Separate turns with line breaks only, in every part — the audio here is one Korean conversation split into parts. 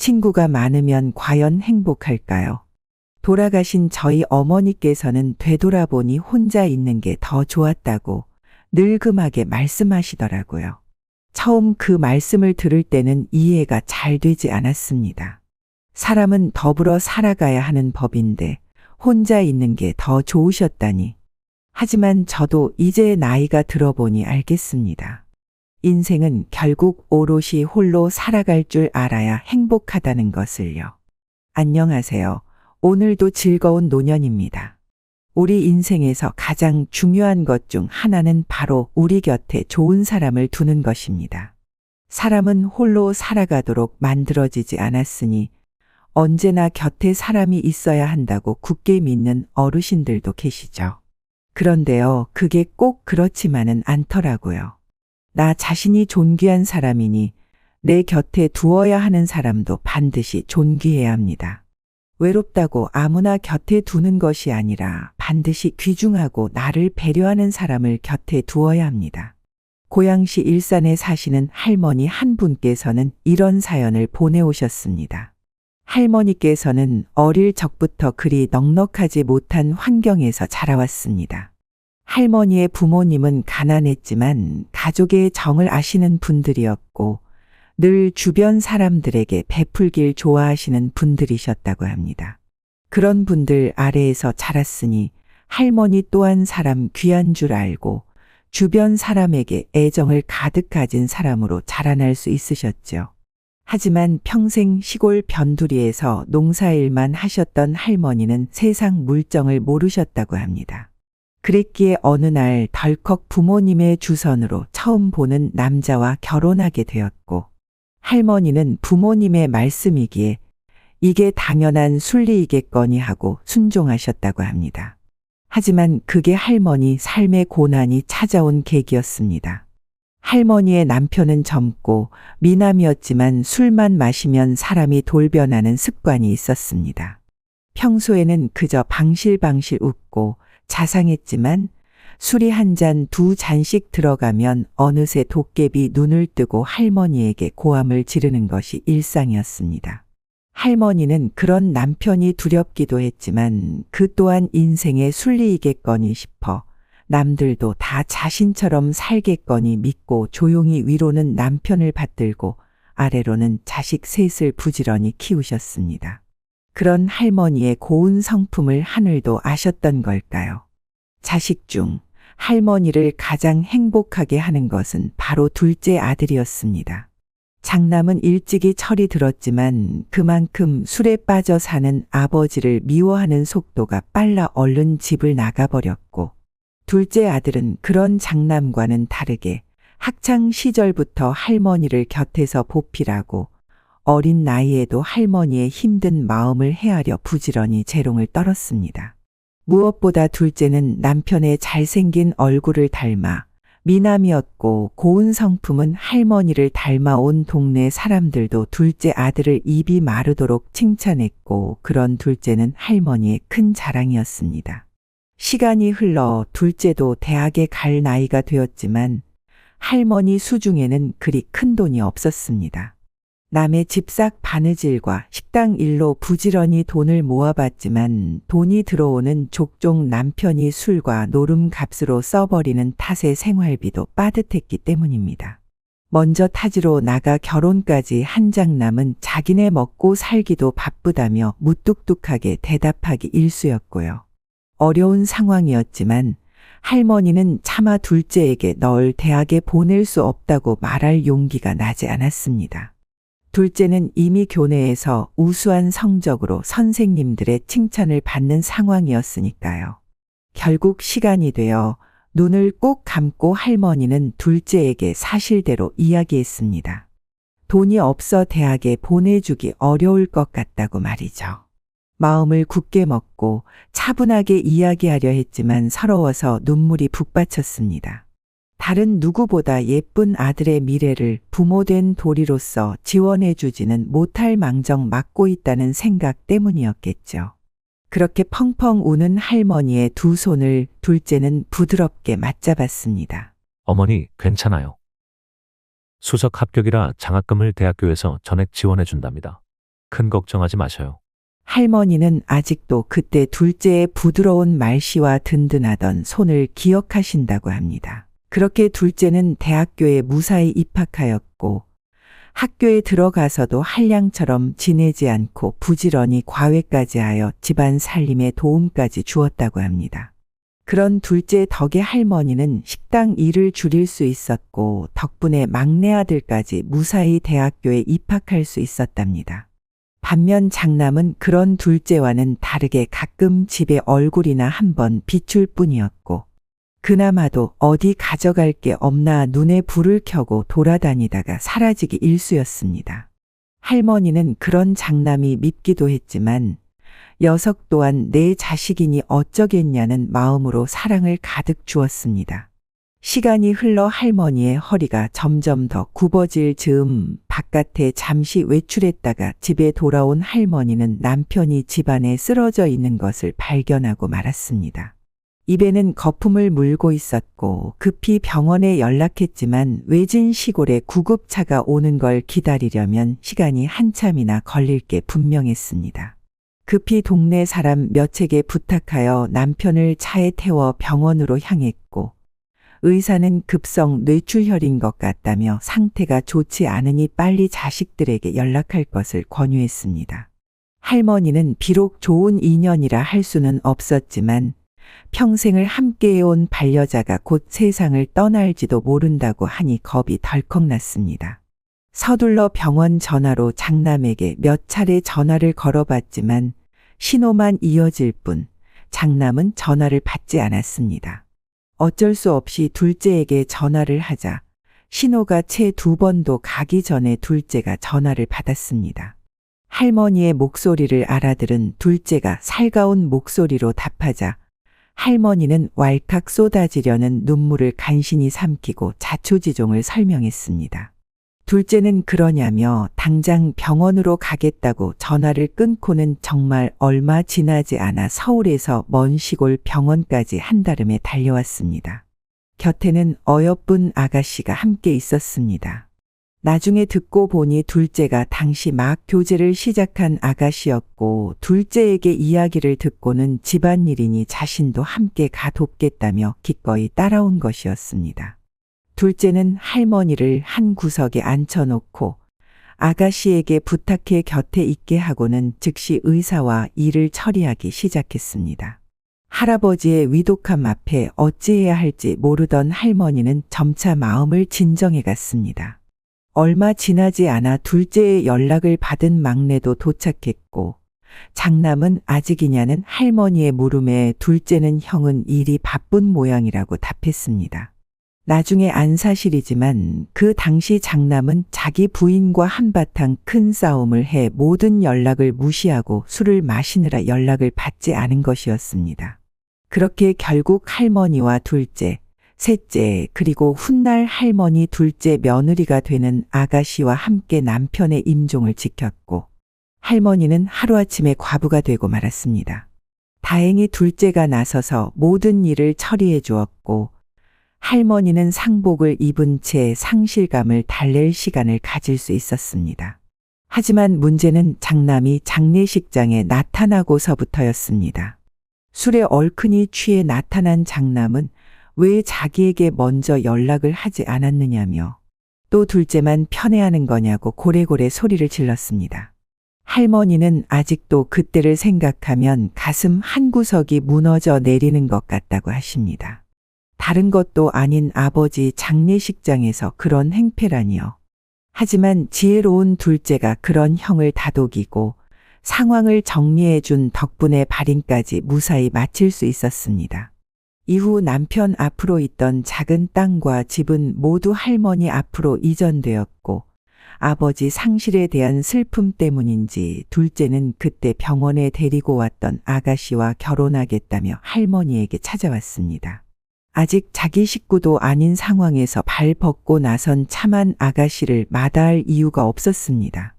친구가 많으면 과연 행복할까요? 돌아가신 저희 어머니께서는 되돌아보니 혼자 있는 게 더 좋았다고 늙음하게 말씀하시더라고요. 처음 그 말씀을 들을 때는 이해가 잘 되지 않았습니다. 사람은 더불어 살아가야 하는 법인데 혼자 있는 게 더 좋으셨다니. 하지만 저도 이제 나이가 들어보니 알겠습니다. 인생은 결국 오롯이 홀로 살아갈 줄 알아야 행복하다는 것을요. 안녕하세요. 오늘도 즐거운 노년입니다. 우리 인생에서 가장 중요한 것 중 하나는 바로 우리 곁에 좋은 사람을 두는 것입니다. 사람은 홀로 살아가도록 만들어지지 않았으니 언제나 곁에 사람이 있어야 한다고 굳게 믿는 어르신들도 계시죠. 그런데요, 그게 꼭 그렇지만은 않더라고요. 나 자신이 존귀한 사람이니 내 곁에 두어야 하는 사람도 반드시 존귀해야 합니다. 외롭다고 아무나 곁에 두는 것이 아니라 반드시 귀중하고 나를 배려하는 사람을 곁에 두어야 합니다. 고양시 일산에 사시는 할머니 한 분께서는 이런 사연을 보내오셨습니다. 할머니께서는 어릴 적부터 그리 넉넉하지 못한 환경에서 자라왔습니다. 할머니의 부모님은 가난했지만 가족의 정을 아시는 분들이었고 늘 주변 사람들에게 베풀길 좋아하시는 분들이셨다고 합니다. 그런 분들 아래에서 자랐으니 할머니 또한 사람 귀한 줄 알고 주변 사람에게 애정을 가득 가진 사람으로 자라날 수 있으셨죠. 하지만 평생 시골 변두리에서 농사일만 하셨던 할머니는 세상 물정을 모르셨다고 합니다. 그랬기에 어느 날 덜컥 부모님의 주선으로 처음 보는 남자와 결혼하게 되었고 할머니는 부모님의 말씀이기에 이게 당연한 순리이겠거니 하고 순종하셨다고 합니다. 하지만 그게 할머니 삶의 고난이 찾아온 계기였습니다. 할머니의 남편은 젊고 미남이었지만 술만 마시면 사람이 돌변하는 습관이 있었습니다. 평소에는 그저 방실방실 웃고 자상했지만 술이 한 잔, 두 잔씩 들어가면 어느새 도깨비 눈을 뜨고 할머니에게 고함을 지르는 것이 일상이었습니다. 할머니는 그런 남편이 두렵기도 했지만 그 또한 인생의 순리이겠거니 싶어 남들도 다 자신처럼 살겠거니 믿고 조용히 위로는 남편을 받들고 아래로는 자식 셋을 부지런히 키우셨습니다. 그런 할머니의 고운 성품을 하늘도 아셨던 걸까요? 자식 중 할머니를 가장 행복하게 하는 것은 바로 둘째 아들이었습니다. 장남은 일찍이 철이 들었지만 그만큼 술에 빠져 사는 아버지를 미워하는 속도가 빨라 얼른 집을 나가버렸고 둘째 아들은 그런 장남과는 다르게 학창 시절부터 할머니를 곁에서 보필하고 어린 나이에도 할머니의 힘든 마음을 헤아려 부지런히 재롱을 떨었습니다. 무엇보다 둘째는 남편의 잘생긴 얼굴을 닮아 미남이었고 고운 성품은 할머니를 닮아온 동네 사람들도 둘째 아들을 입이 마르도록 칭찬했고 그런 둘째는 할머니의 큰 자랑이었습니다. 시간이 흘러 둘째도 대학에 갈 나이가 되었지만 할머니 수중에는 그리 큰 돈이 없었습니다. 남의 집삭 바느질과 식당 일로 부지런히 돈을 모아봤지만 돈이 들어오는 족족 남편이 술과 노름값으로 써버리는 탓에 생활비도 빠듯했기 때문입니다. 먼저 타지로 나가 결혼까지 한 장남은 자기네 먹고 살기도 바쁘다며 무뚝뚝하게 대답하기 일쑤였고요. 어려운 상황이었지만 할머니는 차마 둘째에게 널 대학에 보낼 수 없다고 말할 용기가 나지 않았습니다. 둘째는 이미 교내에서 우수한 성적으로 선생님들의 칭찬을 받는 상황이었으니까요. 결국 시간이 되어 눈을 꼭 감고 할머니는 둘째에게 사실대로 이야기했습니다. 돈이 없어 대학에 보내주기 어려울 것 같다고 말이죠. 마음을 굳게 먹고 차분하게 이야기하려 했지만 서러워서 눈물이 북받쳤습니다. 다른 누구보다 예쁜 아들의 미래를 부모된 도리로서 지원해주지는 못할 망정 맞고 있다는 생각 때문이었겠죠. 그렇게 펑펑 우는 할머니의 두 손을 둘째는 부드럽게 맞잡았습니다.
어머니, 괜찮아요. 수석 합격이라 장학금을 대학교에서 전액 지원해 준답니다. 큰 걱정하지 마셔요.
할머니는 아직도 그때 둘째의 부드러운 말씨와 든든하던 손을 기억하신다고 합니다. 그렇게 둘째는 대학교에 무사히 입학하였고 학교에 들어가서도 한량처럼 지내지 않고 부지런히 과외까지 하여 집안 살림에 도움까지 주었다고 합니다. 그런 둘째 덕에 할머니는 식당 일을 줄일 수 있었고 덕분에 막내 아들까지 무사히 대학교에 입학할 수 있었답니다. 반면 장남은 그런 둘째와는 다르게 가끔 집에 얼굴이나 한번 비출 뿐이었고 그나마도 어디 가져갈 게 없나 눈에 불을 켜고 돌아다니다가 사라지기 일쑤였습니다. 할머니는 그런 장남이 밉기도 했지만 녀석 또한 내 자식이니 어쩌겠냐는 마음으로 사랑을 가득 주었습니다. 시간이 흘러 할머니의 허리가 점점 더 굽어질 즈음 바깥에 잠시 외출했다가 집에 돌아온 할머니는 남편이 집안에 쓰러져 있는 것을 발견하고 말았습니다. 입에는 거품을 물고 있었고 급히 병원에 연락했지만 외진 시골에 구급차가 오는 걸 기다리려면 시간이 한참이나 걸릴 게 분명했습니다. 급히 동네 사람 몇에게 부탁하여 남편을 차에 태워 병원으로 향했고 의사는 급성 뇌출혈인 것 같다며 상태가 좋지 않으니 빨리 자식들에게 연락할 것을 권유했습니다. 할머니는 비록 좋은 인연이라 할 수는 없었지만 평생을 함께해온 반려자가 곧 세상을 떠날지도 모른다고 하니 겁이 덜컥 났습니다. 서둘러 병원 전화로 장남에게 몇 차례 전화를 걸어봤지만 신호만 이어질 뿐 장남은 전화를 받지 않았습니다. 어쩔 수 없이 둘째에게 전화를 하자 신호가 채 2번도 가기 전에 둘째가 전화를 받았습니다. 할머니의 목소리를 알아들은 둘째가 살가운 목소리로 답하자 할머니는 왈칵 쏟아지려는 눈물을 간신히 삼키고 자초지종을 설명했습니다. 둘째는 그러냐며 당장 병원으로 가겠다고 전화를 끊고는 정말 얼마 지나지 않아 서울에서 먼 시골 병원까지 한달음에 달려왔습니다. 곁에는 어여쁜 아가씨가 함께 있었습니다. 나중에 듣고 보니 둘째가 당시 막 교제를 시작한 아가씨였고 둘째에게 이야기를 듣고는 집안일이니 자신도 함께 가 돕겠다며 기꺼이 따라온 것이었습니다. 둘째는 할머니를 한 구석에 앉혀놓고 아가씨에게 부탁해 곁에 있게 하고는 즉시 의사와 일을 처리하기 시작했습니다. 할아버지의 위독함 앞에 어찌해야 할지 모르던 할머니는 점차 마음을 진정해 갔습니다. 얼마 지나지 않아 둘째의 연락을 받은 막내도 도착했고 장남은 아직이냐는 할머니의 물음에 둘째는 형은 일이 바쁜 모양이라고 답했습니다. 나중에 안 사실이지만 그 당시 장남은 자기 부인과 한바탕 큰 싸움을 해 모든 연락을 무시하고 술을 마시느라 연락을 받지 않은 것이었습니다. 그렇게 결국 할머니와 둘째, 셋째 그리고 훗날 할머니 둘째 며느리가 되는 아가씨와 함께 남편의 임종을 지켰고 할머니는 하루아침에 과부가 되고 말았습니다. 다행히 둘째가 나서서 모든 일을 처리해 주었고 할머니는 상복을 입은 채 상실감을 달랠 시간을 가질 수 있었습니다. 하지만 문제는 장남이 장례식장에 나타나고서부터였습니다. 술에 얼큰이 취해 나타난 장남은 왜 자기에게 먼저 연락을 하지 않았느냐며 또 둘째만 편애하는 거냐고 고래고래 소리를 질렀습니다. 할머니는 아직도 그때를 생각하면 가슴 한구석이 무너져 내리는 것 같다고 하십니다. 다른 것도 아닌 아버지 장례식장에서 그런 행패라니요. 하지만 지혜로운 둘째가 그런 형을 다독이고 상황을 정리해 준 덕분에 발인까지 무사히 마칠 수 있었습니다. 이후 남편 앞으로 있던 작은 땅과 집은 모두 할머니 앞으로 이전되었고 아버지 상실에 대한 슬픔 때문인지 둘째는 그때 병원에 데리고 왔던 아가씨와 결혼하겠다며 할머니에게 찾아왔습니다. 아직 자기 식구도 아닌 상황에서 발 벗고 나선 참한 아가씨를 마다할 이유가 없었습니다.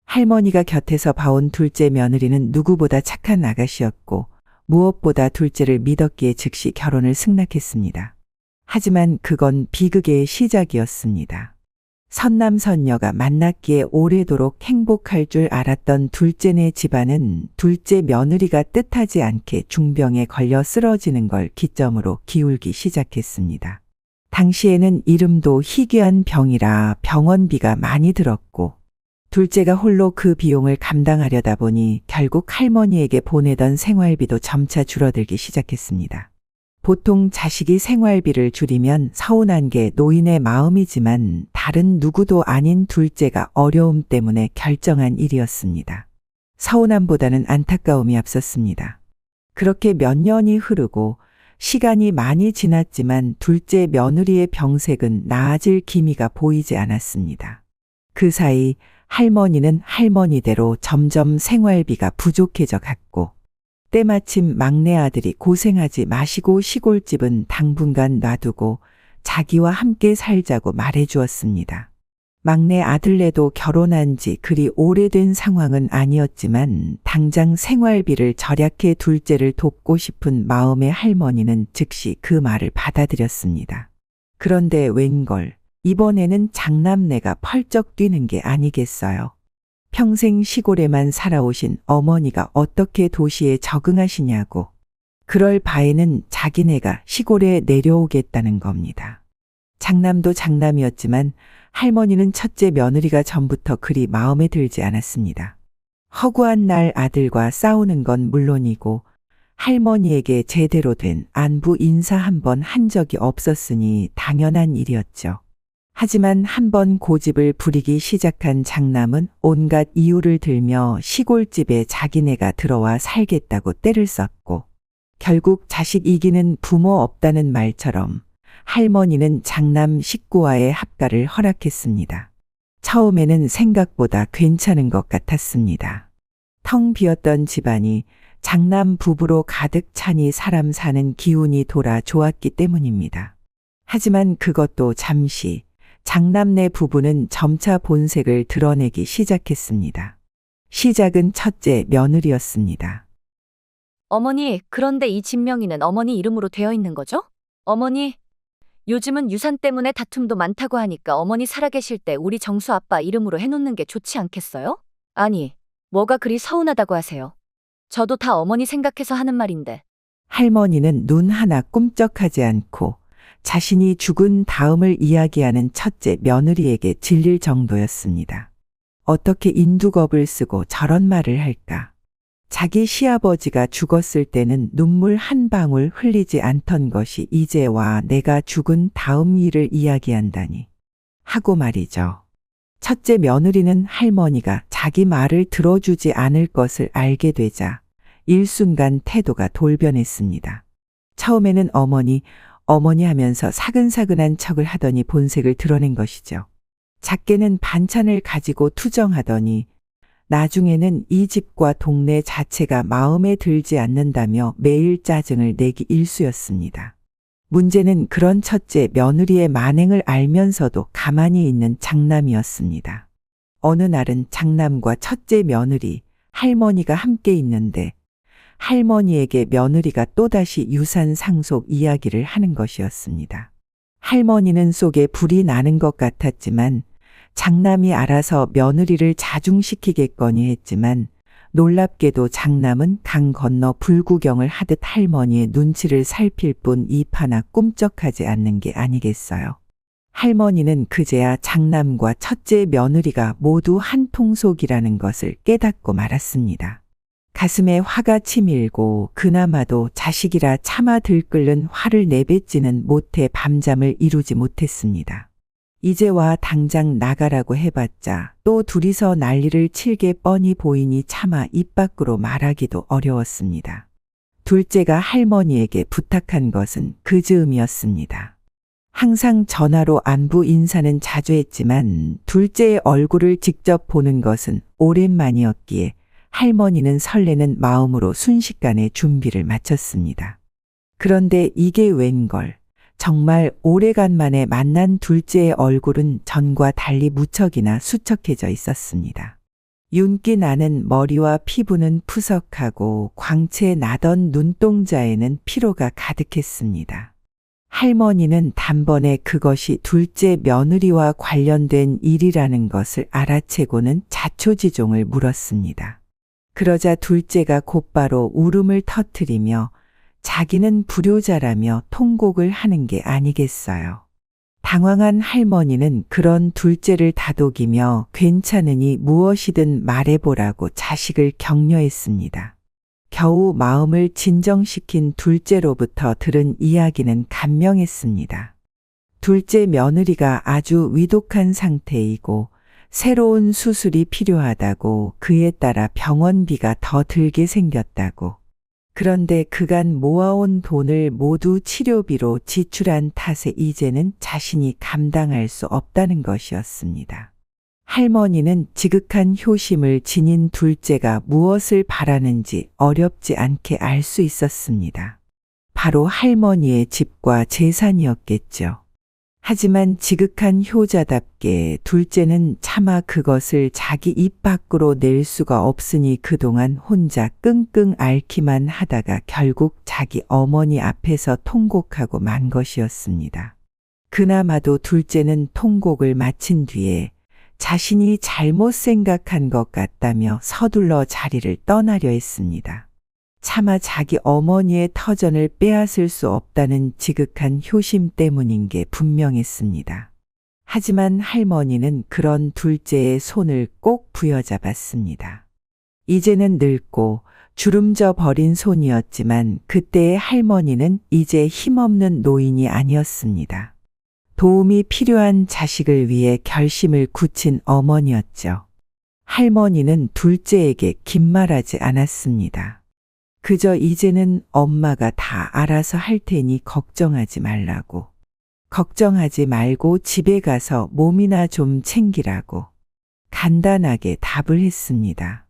할머니가 곁에서 봐온 둘째 며느리는 누구보다 착한 아가씨였고 무엇보다 둘째를 믿었기에 즉시 결혼을 승낙했습니다. 하지만 그건 비극의 시작이었습니다. 선남선녀가 만났기에 오래도록 행복할 줄 알았던 둘째네 집안은 둘째 며느리가 뜻하지 않게 중병에 걸려 쓰러지는 걸 기점으로 기울기 시작했습니다. 당시에는 이름도 희귀한 병이라 병원비가 많이 들었고 둘째가 홀로 그 비용을 감당하려다 보니 결국 할머니에게 보내던 생활비도 점차 줄어들기 시작했습니다. 보통 자식이 생활비를 줄이면 서운한 게 노인의 마음이지만 다른 누구도 아닌 둘째가 어려움 때문에 결정한 일이었습니다. 서운함보다는 안타까움이 앞섰습니다. 그렇게 몇 년이 흐르고 시간이 많이 지났지만 둘째 며느리의 병색은 나아질 기미가 보이지 않았습니다. 그 사이 할머니는 할머니대로 점점 생활비가 부족해져 갔고 때마침 막내 아들이 고생하지 마시고 시골집은 당분간 놔두고 자기와 함께 살자고 말해 주었습니다. 막내 아들네도 결혼한 지 그리 오래된 상황은 아니었지만 당장 생활비를 절약해 둘째를 돕고 싶은 마음의 할머니는 즉시 그 말을 받아들였습니다. 그런데 웬걸 이번에는 장남내가 펄쩍 뛰는 게 아니겠어요. 평생 시골에만 살아오신 어머니가 어떻게 도시에 적응하시냐고. 그럴 바에는 자기네가 시골에 내려오겠다는 겁니다. 장남도 장남이었지만 할머니는 첫째 며느리가 전부터 그리 마음에 들지 않았습니다. 허구한 날 아들과 싸우는 건 물론이고 할머니에게 제대로 된 안부 인사 한 번 한 적이 없었으니 당연한 일이었죠. 하지만 한번 고집을 부리기 시작한 장남은 온갖 이유를 들며 시골집에 자기네가 들어와 살겠다고 떼를 썼고 결국 자식 이기는 부모 없다는 말처럼 할머니는 장남 식구와의 합가를 허락했습니다. 처음에는 생각보다 괜찮은 것 같았습니다. 텅 비었던 집안이 장남 부부로 가득 차니 사람 사는 기운이 돌아 좋았기 때문입니다. 하지만 그것도 잠시 장남네 부부는 점차 본색을 드러내기 시작했습니다. 시작은 첫째 며느리였습니다.
어머니, 그런데 이 진명이는 어머니 이름으로 되어 있는 거죠? 어머니, 요즘은 유산 때문에 다툼도 많다고 하니까 어머니 살아계실 때 우리 정수 아빠 이름으로 해놓는 게 좋지 않겠어요? 아니, 뭐가 그리 서운하다고 하세요? 저도 다 어머니 생각해서 하는 말인데.
할머니는 눈 하나 꿈쩍하지 않고 자신이 죽은 다음을 이야기하는 첫째 며느리에게 질릴 정도였습니다. 어떻게 인두겁을 쓰고 저런 말을 할까? 자기 시아버지가 죽었을 때는 눈물 한 방울 흘리지 않던 것이 이제 와 내가 죽은 다음 일을 이야기한다니. 하고 말이죠. 첫째 며느리는 할머니가 자기 말을 들어주지 않을 것을 알게 되자 일순간 태도가 돌변했습니다. 처음에는 어머니 하면서 사근사근한 척을 하더니 본색을 드러낸 것이죠. 작게는 반찬을 가지고 투정하더니 나중에는 이 집과 동네 자체가 마음에 들지 않는다며 매일 짜증을 내기 일쑤였습니다. 문제는 그런 첫째 며느리의 만행을 알면서도 가만히 있는 장남이었습니다. 어느 날은 장남과 첫째 며느리, 할머니가 함께 있는데 할머니에게 며느리가 또다시 유산 상속 이야기를 하는 것이었습니다. 할머니는 속에 불이 나는 것 같았지만 장남이 알아서 며느리를 자중시키겠거니 했지만 놀랍게도 장남은 강 건너 불구경을 하듯 할머니의 눈치를 살필 뿐 입 하나 꿈쩍하지 않는 게 아니겠어요. 할머니는 그제야 장남과 첫째 며느리가 모두 한 통속이라는 것을 깨닫고 말았습니다. 가슴에 화가 치밀고 그나마도 자식이라 차마 들끓는 화를 내뱉지는 못해 밤잠을 이루지 못했습니다. 이제와 당장 나가라고 해봤자 또 둘이서 난리를 칠게 뻔히 보이니 차마 입 밖으로 말하기도 어려웠습니다. 둘째가 할머니에게 부탁한 것은 그 즈음이었습니다. 항상 전화로 안부 인사는 자주 했지만 둘째의 얼굴을 직접 보는 것은 오랜만이었기에 할머니는 설레는 마음으로 순식간에 준비를 마쳤습니다. 그런데 이게 웬걸. 정말 오래간만에 만난 둘째의 얼굴은 전과 달리 무척이나 수척해져 있었습니다. 윤기 나는 머리와 피부는 푸석하고 광채 나던 눈동자에는 피로가 가득했습니다. 할머니는 단번에 그것이 둘째 며느리와 관련된 일이라는 것을 알아채고는 자초지종을 물었습니다. 그러자 둘째가 곧바로 울음을 터뜨리며 자기는 불효자라며 통곡을 하는 게 아니겠어요. 당황한 할머니는 그런 둘째를 다독이며 괜찮으니 무엇이든 말해보라고 자식을 격려했습니다. 겨우 마음을 진정시킨 둘째로부터 들은 이야기는 감명했습니다. 둘째 며느리가 아주 위독한 상태이고 새로운 수술이 필요하다고, 그에 따라 병원비가 더 들게 생겼다고. 그런데 그간 모아온 돈을 모두 치료비로 지출한 탓에 이제는 자신이 감당할 수 없다는 것이었습니다. 할머니는 지극한 효심을 지닌 둘째가 무엇을 바라는지 어렵지 않게 알 수 있었습니다. 바로 할머니의 집과 재산이었겠죠. 하지만 지극한 효자답게 둘째는 차마 그것을 자기 입 밖으로 낼 수가 없으니 그동안 혼자 끙끙 앓기만 하다가 결국 자기 어머니 앞에서 통곡하고 만 것이었습니다. 그나마도 둘째는 통곡을 마친 뒤에 자신이 잘못 생각한 것 같다며 서둘러 자리를 떠나려 했습니다. 차마 자기 어머니의 터전을 빼앗을 수 없다는 지극한 효심 때문인 게 분명했습니다. 하지만 할머니는 그런 둘째의 손을 꼭 부여잡았습니다. 이제는 늙고 주름져 버린 손이었지만 그때의 할머니는 이제 힘없는 노인이 아니었습니다. 도움이 필요한 자식을 위해 결심을 굳힌 어머니였죠. 할머니는 둘째에게 긴 말하지 않았습니다. 그저 이제는 엄마가 다 알아서 할 테니 걱정하지 말라고. 걱정하지 말고 집에 가서 몸이나 좀 챙기라고 간단하게 답을 했습니다.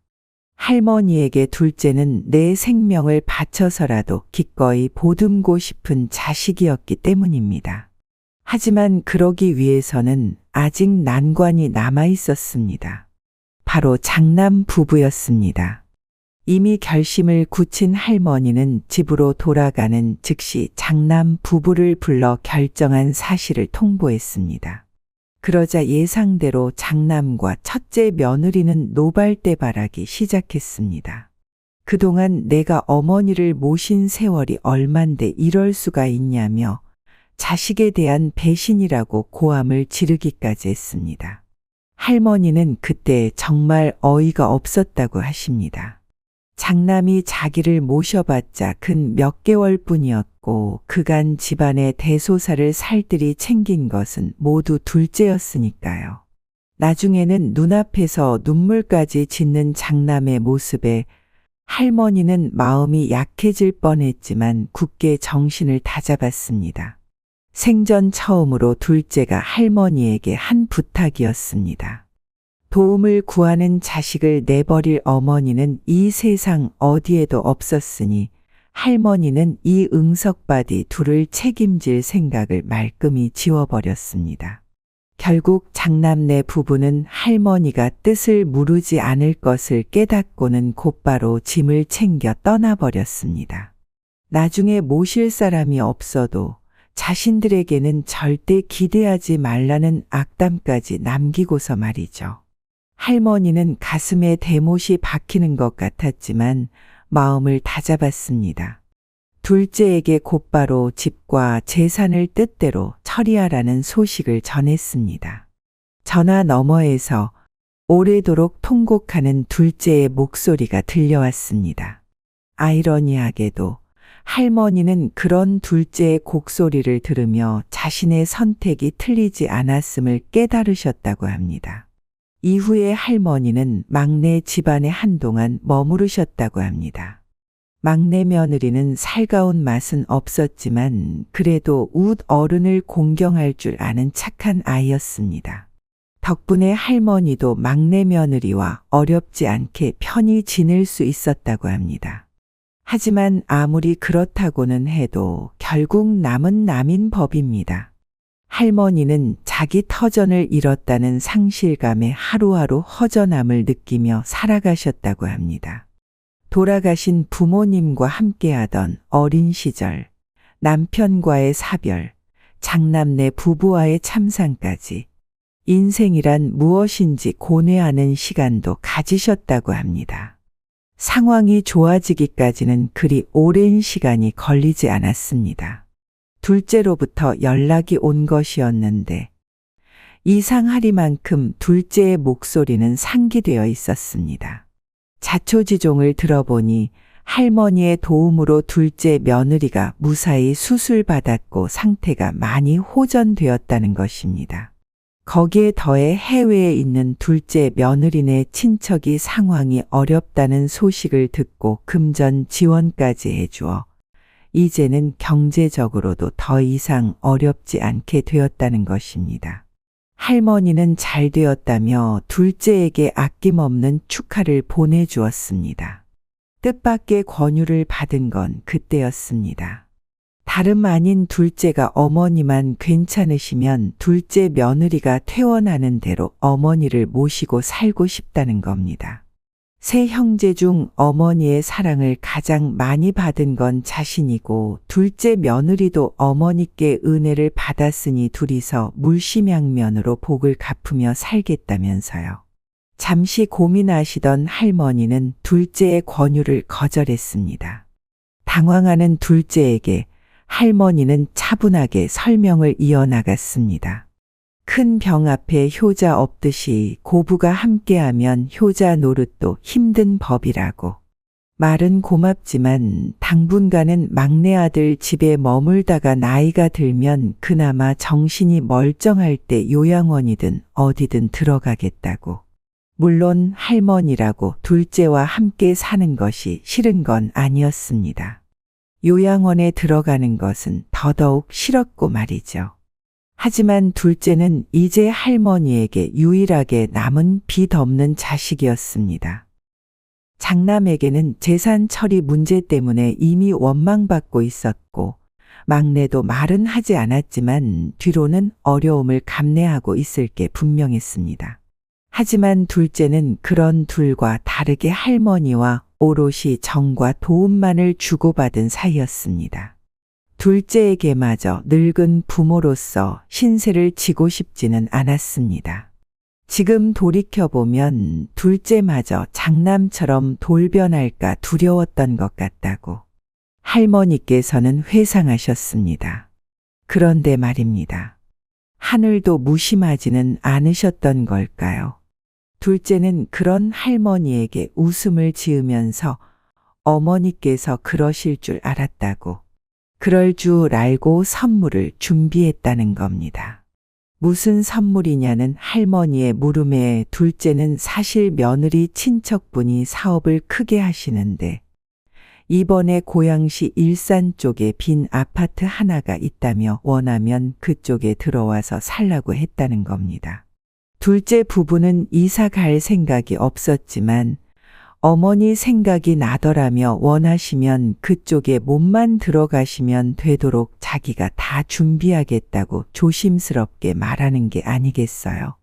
할머니에게 둘째는 내 생명을 바쳐서라도 기꺼이 보듬고 싶은 자식이었기 때문입니다. 하지만 그러기 위해서는 아직 난관이 남아 있었습니다. 바로 장남 부부였습니다. 이미 결심을 굳힌 할머니는 집으로 돌아가는 즉시 장남 부부를 불러 결정한 사실을 통보했습니다. 그러자 예상대로 장남과 첫째 며느리는 노발대발하기 시작했습니다. 그동안 내가 어머니를 모신 세월이 얼만데 이럴 수가 있냐며 자식에 대한 배신이라고 고함을 지르기까지 했습니다. 할머니는 그때 정말 어이가 없었다고 하십니다. 장남이 자기를 모셔봤자 근 몇 개월뿐이었고 그간 집안의 대소사를 살뜰히 챙긴 것은 모두 둘째였으니까요. 나중에는 눈앞에서 눈물까지 짓는 장남의 모습에 할머니는 마음이 약해질 뻔했지만 굳게 정신을 다잡았습니다. 생전 처음으로 둘째가 할머니에게 한 부탁이었습니다. 도움을 구하는 자식을 내버릴 어머니는 이 세상 어디에도 없었으니 할머니는 이 응석바디 둘을 책임질 생각을 말끔히 지워버렸습니다. 결국 장남네 부부는 할머니가 뜻을 무르지 않을 것을 깨닫고는 곧바로 짐을 챙겨 떠나버렸습니다. 나중에 모실 사람이 없어도 자신들에게는 절대 기대하지 말라는 악담까지 남기고서 말이죠. 할머니는 가슴에 대못이 박히는 것 같았지만 마음을 다잡았습니다. 둘째에게 곧바로 집과 재산을 뜻대로 처리하라는 소식을 전했습니다. 전화 너머에서 오래도록 통곡하는 둘째의 목소리가 들려왔습니다. 아이러니하게도 할머니는 그런 둘째의 곡소리를 들으며 자신의 선택이 틀리지 않았음을 깨달으셨다고 합니다. 이후에 할머니는 막내 집안에 한동안 머무르셨다고 합니다. 막내 며느리는 살가운 맛은 없었지만 그래도 웃 어른을 공경할 줄 아는 착한 아이였습니다. 덕분에 할머니도 막내 며느리와 어렵지 않게 편히 지낼 수 있었다고 합니다. 하지만 아무리 그렇다고는 해도 결국 남은 남인 법입니다. 할머니는 자기 터전을 잃었다는 상실감에 하루하루 허전함을 느끼며 살아가셨다고 합니다. 돌아가신 부모님과 함께하던 어린 시절, 남편과의 사별, 장남네 부부와의 참상까지 인생이란 무엇인지 고뇌하는 시간도 가지셨다고 합니다. 상황이 좋아지기까지는 그리 오랜 시간이 걸리지 않았습니다. 둘째로부터 연락이 온 것이었는데 이상하리만큼 둘째의 목소리는 상기되어 있었습니다. 자초지종을 들어보니 할머니의 도움으로 둘째 며느리가 무사히 수술받았고 상태가 많이 호전되었다는 것입니다. 거기에 더해 해외에 있는 둘째 며느리네 친척이 상황이 어렵다는 소식을 듣고 금전 지원까지 해주어 이제는 경제적으로도 더 이상 어렵지 않게 되었다는 것입니다. 할머니는 잘 되었다며 둘째에게 아낌없는 축하를 보내주었습니다. 뜻밖의 권유를 받은 건 그때였습니다. 다름 아닌 둘째가 어머니만 괜찮으시면 둘째 며느리가 퇴원하는 대로 어머니를 모시고 살고 싶다는 겁니다. 세 형제 중 어머니의 사랑을 가장 많이 받은 건 자신이고 둘째 며느리도 어머니께 은혜를 받았으니 둘이서 물심양면으로 복을 갚으며 살겠다면서요. 잠시 고민하시던 할머니는 둘째의 권유를 거절했습니다. 당황하는 둘째에게 할머니는 차분하게 설명을 이어나갔습니다. 큰 병 앞에 효자 없듯이 고부가 함께하면 효자 노릇도 힘든 법이라고. 말은 고맙지만 당분간은 막내 아들 집에 머물다가 나이가 들면 그나마 정신이 멀쩡할 때 요양원이든 어디든 들어가겠다고. 물론 할머니라고 둘째와 함께 사는 것이 싫은 건 아니었습니다. 요양원에 들어가는 것은 더더욱 싫었고 말이죠. 하지만 둘째는 이제 할머니에게 유일하게 남은 빚 없는 자식이었습니다. 장남에게는 재산 처리 문제 때문에 이미 원망받고 있었고 막내도 말은 하지 않았지만 뒤로는 어려움을 감내하고 있을 게 분명했습니다. 하지만 둘째는 그런 둘과 다르게 할머니와 오롯이 정과 도움만을 주고받은 사이였습니다. 둘째에게마저 늙은 부모로서 신세를 지고 싶지는 않았습니다. 지금 돌이켜보면 둘째마저 장남처럼 돌변할까 두려웠던 것 같다고 할머니께서는 회상하셨습니다. 그런데 말입니다. 하늘도 무심하지는 않으셨던 걸까요? 둘째는 그런 할머니에게 웃음을 지으면서 어머니께서 그러실 줄 알았다고, 그럴 줄 알고 선물을 준비했다는 겁니다. 무슨 선물이냐는 할머니의 물음에 둘째는 사실 며느리 친척분이 사업을 크게 하시는데 이번에 고양시 일산 쪽에 빈 아파트 하나가 있다며 원하면 그쪽에 들어와서 살라고 했다는 겁니다. 둘째 부부는 이사 갈 생각이 없었지만 어머니 생각이 나더라며 원하시면 그쪽에 몸만 들어가시면 되도록 자기가 다 준비하겠다고 조심스럽게 말하는 게 아니겠어요.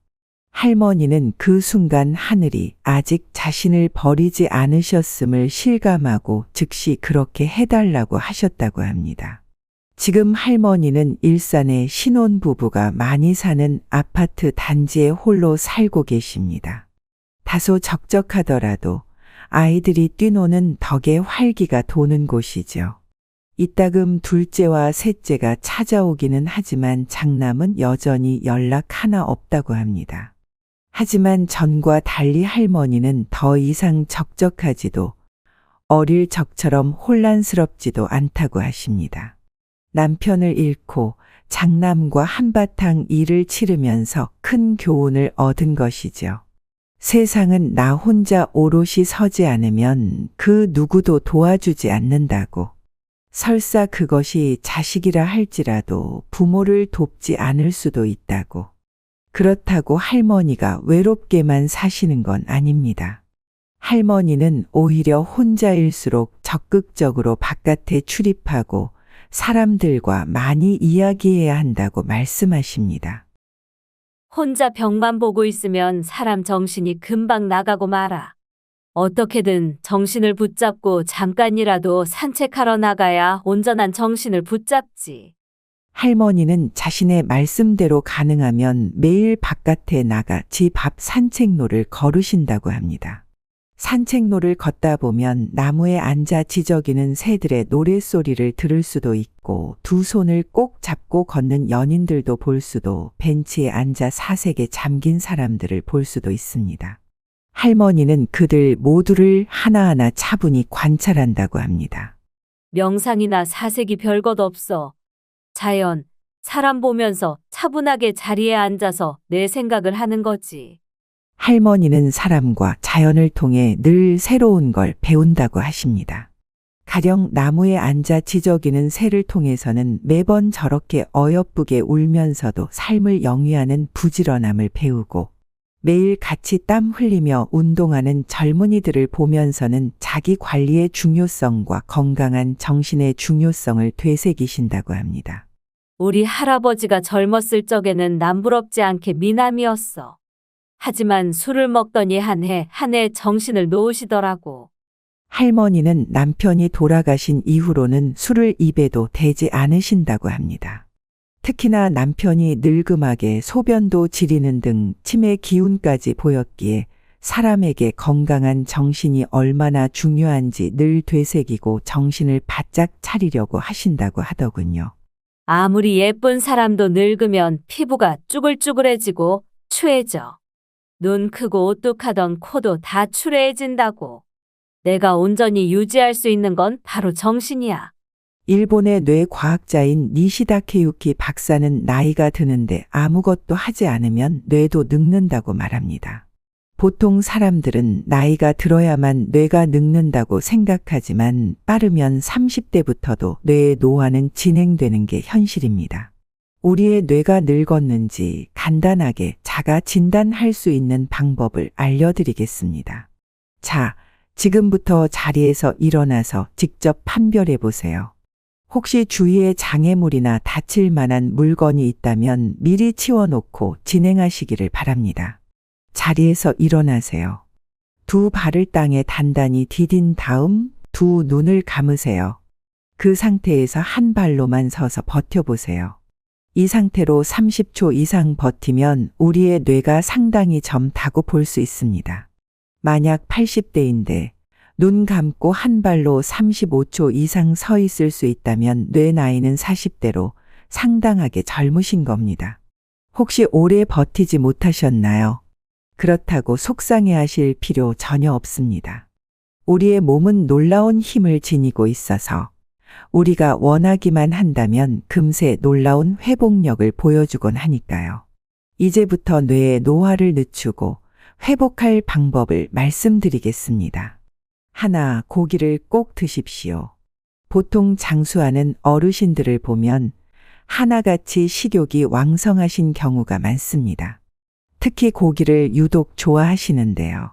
할머니는 그 순간 하늘이 아직 자신을 버리지 않으셨음을 실감하고 즉시 그렇게 해달라고 하셨다고 합니다. 지금 할머니는 일산의 신혼부부가 많이 사는 아파트 단지에 홀로 살고 계십니다. 다소 적적하더라도 아이들이 뛰노는 덕에 활기가 도는 곳이죠. 이따금 둘째와 셋째가 찾아오기는 하지만 장남은 여전히 연락 하나 없다고 합니다. 하지만 전과 달리 할머니는 더 이상 적적하지도 어릴 적처럼 혼란스럽지도 않다고 하십니다. 남편을 잃고 장남과 한바탕 일을 치르면서 큰 교훈을 얻은 것이죠. 세상은 나 혼자 오롯이 서지 않으면 그 누구도 도와주지 않는다고. 설사 그것이 자식이라 할지라도 부모를 돕지 않을 수도 있다고. 그렇다고 할머니가 외롭게만 사시는 건 아닙니다. 할머니는 오히려 혼자일수록 적극적으로 바깥에 출입하고 사람들과 많이 이야기해야 한다고 말씀하십니다.
혼자 벽만 보고 있으면 사람 정신이 금방 나가고 말아. 어떻게든 정신을 붙잡고 잠깐이라도 산책하러 나가야 온전한 정신을 붙잡지.
할머니는 자신의 말씀대로 가능하면 매일 바깥에 나가 집 앞 산책로를 걸으신다고 합니다. 산책로를 걷다 보면 나무에 앉아 지저귀는 새들의 노랫소리를 들을 수도 있고 두 손을 꼭 잡고 걷는 연인들도 볼 수도 벤치에 앉아 사색에 잠긴 사람들을 볼 수도 있습니다. 할머니는 그들 모두를 하나하나 차분히 관찰한다고 합니다.
명상이나 사색이 별것 없어. 자연, 사람 보면서 차분하게 자리에 앉아서 내 생각을 하는 거지.
할머니는 사람과 자연을 통해 늘 새로운 걸 배운다고 하십니다. 가령 나무에 앉아 지저귀는 새를 통해서는 매번 저렇게 어여쁘게 울면서도 삶을 영위하는 부지런함을 배우고 매일 같이 땀 흘리며 운동하는 젊은이들을 보면서는 자기 관리의 중요성과 건강한 정신의 중요성을 되새기신다고 합니다.
우리 할아버지가 젊었을 적에는 남부럽지 않게 미남이었어. 하지만 술을 먹더니 한 해 정신을 놓으시더라고.
할머니는 남편이 돌아가신 이후로는 술을 입에도 대지 않으신다고 합니다. 특히나 남편이 늙음하게 소변도 지리는 등 치매 기운까지 보였기에 사람에게 건강한 정신이 얼마나 중요한지 늘 되새기고 정신을 바짝 차리려고 하신다고 하더군요.
아무리 예쁜 사람도 늙으면 피부가 쭈글쭈글해지고 추해져. 눈 크고 오뚝하던 코도 다 추레해진다고. 내가 온전히 유지할 수 있는 건 바로 정신이야.
일본의 뇌과학자인 니시다케유키 박사는 나이가 드는데 아무것도 하지 않으면 뇌도 늙는다고 말합니다. 보통 사람들은 나이가 들어야만 뇌가 늙는다고 생각하지만 빠르면 30대부터도 뇌의 노화는 진행되는 게 현실입니다. 우리의 뇌가 늙었는지 간단하게 자가 진단할 수 있는 방법을 알려드리겠습니다. 자, 지금부터 자리에서 일어나서 직접 판별해 보세요. 혹시 주위에 장애물이나 다칠 만한 물건이 있다면 미리 치워놓고 진행하시기를 바랍니다. 자리에서 일어나세요. 두 발을 땅에 단단히 디딘 다음 두 눈을 감으세요. 그 상태에서 한 발로만 서서 버텨보세요. 이 상태로 30초 이상 버티면 우리의 뇌가 상당히 젊다고 볼 수 있습니다. 만약 80대인데 눈 감고 한 발로 35초 이상 서 있을 수 있다면 뇌 나이는 40대로 상당하게 젊으신 겁니다. 혹시 오래 버티지 못하셨나요? 그렇다고 속상해하실 필요 전혀 없습니다. 우리의 몸은 놀라운 힘을 지니고 있어서 우리가 원하기만 한다면 금세 놀라운 회복력을 보여주곤 하니까요. 이제부터 뇌의 노화를 늦추고 회복할 방법을 말씀드리겠습니다. 하나, 고기를 꼭 드십시오. 보통 장수하는 어르신들을 보면 하나같이 식욕이 왕성하신 경우가 많습니다. 특히 고기를 유독 좋아하시는데요.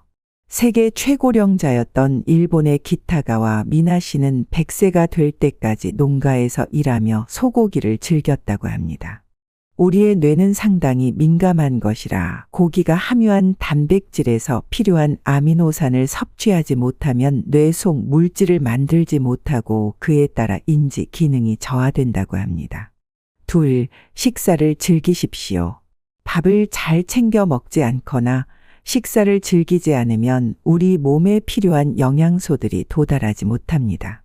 세계 최고령자였던 일본의 기타가와 미나 씨는 100세가 될 때까지 농가에서 일하며 소고기를 즐겼다고 합니다. 우리의 뇌는 상당히 민감한 것이라 고기가 함유한 단백질에서 필요한 아미노산을 섭취하지 못하면 뇌 속 물질을 만들지 못하고 그에 따라 인지 기능이 저하된다고 합니다. 둘, 식사를 즐기십시오. 밥을 잘 챙겨 먹지 않거나 식사를 즐기지 않으면 우리 몸에 필요한 영양소들이 도달하지 못합니다.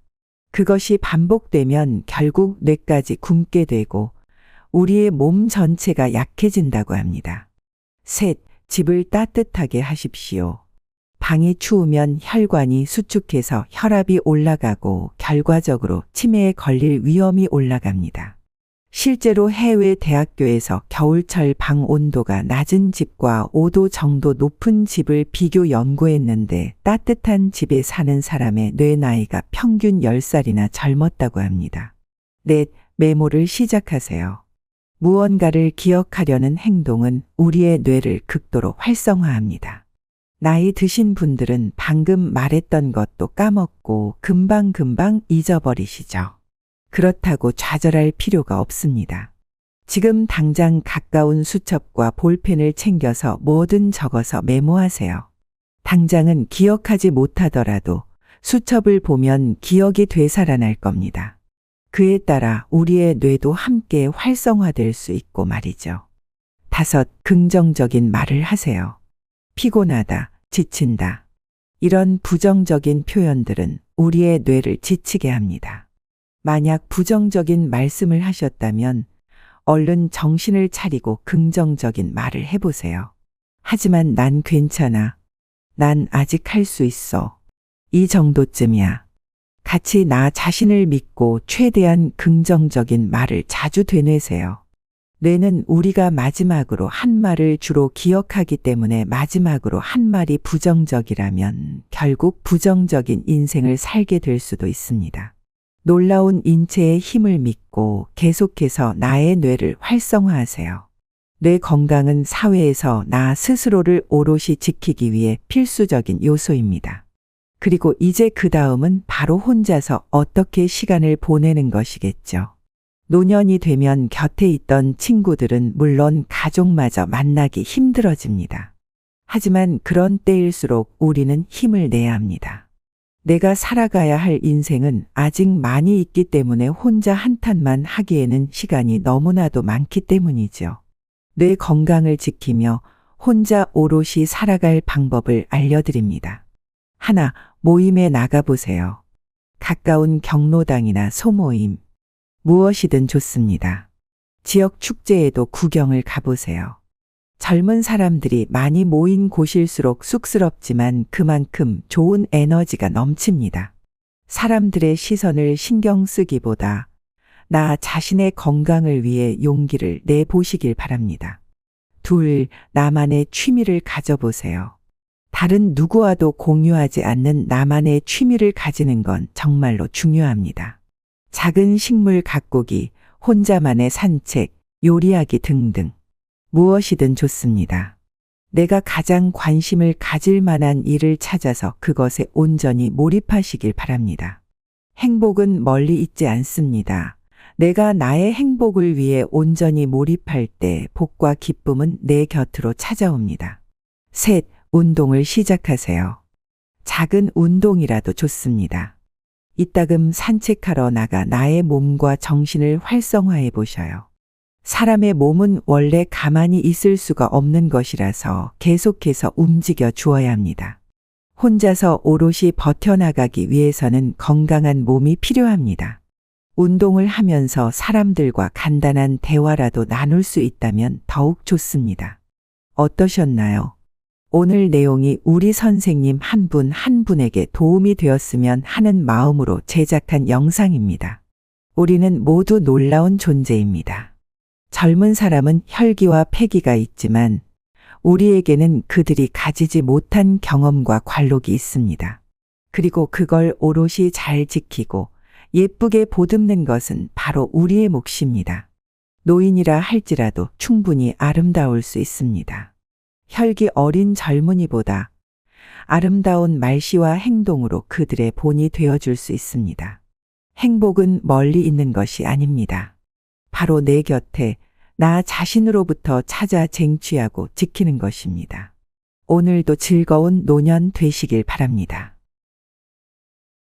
그것이 반복되면 결국 뇌까지 굶게 되고 우리의 몸 전체가 약해진다고 합니다. 셋, 집을 따뜻하게 하십시오. 방이 추우면 혈관이 수축해서 혈압이 올라가고 결과적으로 치매에 걸릴 위험이 올라갑니다. 실제로 해외 대학교에서 겨울철 방 온도가 낮은 집과 5도 정도 높은 집을 비교 연구했는데 따뜻한 집에 사는 사람의 뇌 나이가 평균 10살이나 젊었다고 합니다. 넷, 메모를 시작하세요. 무언가를 기억하려는 행동은 우리의 뇌를 극도로 활성화합니다. 나이 드신 분들은 방금 말했던 것도 까먹고 금방금방 잊어버리시죠. 그렇다고 좌절할 필요가 없습니다. 지금 당장 가까운 수첩과 볼펜을 챙겨서 뭐든 적어서 메모하세요. 당장은 기억하지 못하더라도 수첩을 보면 기억이 되살아날 겁니다. 그에 따라 우리의 뇌도 함께 활성화될 수 있고 말이죠. 5. 긍정적인 말을 하세요. 피곤하다, 지친다. 이런 부정적인 표현들은 우리의 뇌를 지치게 합니다. 만약 부정적인 말씀을 하셨다면 얼른 정신을 차리고 긍정적인 말을 해보세요. 하지만 난 괜찮아. 난 아직 할 수 있어. 이 정도쯤이야. 같이 나 자신을 믿고 최대한 긍정적인 말을 자주 되뇌세요. 뇌는 우리가 마지막으로 한 말을 주로 기억하기 때문에 마지막으로 한 말이 부정적이라면 결국 부정적인 인생을 살게 될 수도 있습니다. 놀라운 인체의 힘을 믿고 계속해서 나의 뇌를 활성화하세요. 뇌 건강은 사회에서 나 스스로를 오롯이 지키기 위해 필수적인 요소입니다. 그리고 이제 그 다음은 바로 혼자서 어떻게 시간을 보내는 것이겠죠. 노년이 되면 곁에 있던 친구들은 물론 가족마저 만나기 힘들어집니다. 하지만 그런 때일수록 우리는 힘을 내야 합니다. 내가 살아가야 할 인생은 아직 많이 있기 때문에 혼자 한탄만 하기에는 시간이 너무나도 많기 때문이죠. 뇌 건강을 지키며 혼자 오롯이 살아갈 방법을 알려드립니다. 하나, 모임에 나가보세요. 가까운 경로당이나 소모임, 무엇이든 좋습니다. 지역 축제에도 구경을 가보세요. 젊은 사람들이 많이 모인 곳일수록 쑥스럽지만 그만큼 좋은 에너지가 넘칩니다. 사람들의 시선을 신경 쓰기보다 나 자신의 건강을 위해 용기를 내보시길 바랍니다. 2. 나만의 취미를 가져보세요. 다른 누구와도 공유하지 않는 나만의 취미를 가지는 건 정말로 중요합니다. 작은 식물 가꾸기, 혼자만의 산책, 요리하기 등등. 무엇이든 좋습니다. 내가 가장 관심을 가질 만한 일을 찾아서 그것에 온전히 몰입하시길 바랍니다. 행복은 멀리 있지 않습니다. 내가 나의 행복을 위해 온전히 몰입할 때 복과 기쁨은 내 곁으로 찾아옵니다. 3. 운동을 시작하세요. 작은 운동이라도 좋습니다. 이따금 산책하러 나가 나의 몸과 정신을 활성화해 보셔요. 사람의 몸은 원래 가만히 있을 수가 없는 것이라서 계속해서 움직여 주어야 합니다. 혼자서 오롯이 버텨나가기 위해서는 건강한 몸이 필요합니다. 운동을 하면서 사람들과 간단한 대화라도 나눌 수 있다면 더욱 좋습니다. 어떠셨나요? 오늘 내용이 우리 선생님 한 분 한 분에게 도움이 되었으면 하는 마음으로 제작한 영상입니다. 우리는 모두 놀라운 존재입니다. 젊은 사람은 혈기와 패기가 있지만 우리에게는 그들이 가지지 못한 경험과 관록이 있습니다. 그리고 그걸 오롯이 잘 지키고 예쁘게 보듬는 것은 바로 우리의 몫입니다. 노인이라 할지라도 충분히 아름다울 수 있습니다. 혈기 어린 젊은이보다 아름다운 말씨와 행동으로 그들의 본이 되어줄 수 있습니다. 행복은 멀리 있는 것이 아닙니다. 바로 내 곁에 나 자신으로부터 찾아 쟁취하고 지키는 것입니다. 오늘도 즐거운 노년 되시길 바랍니다.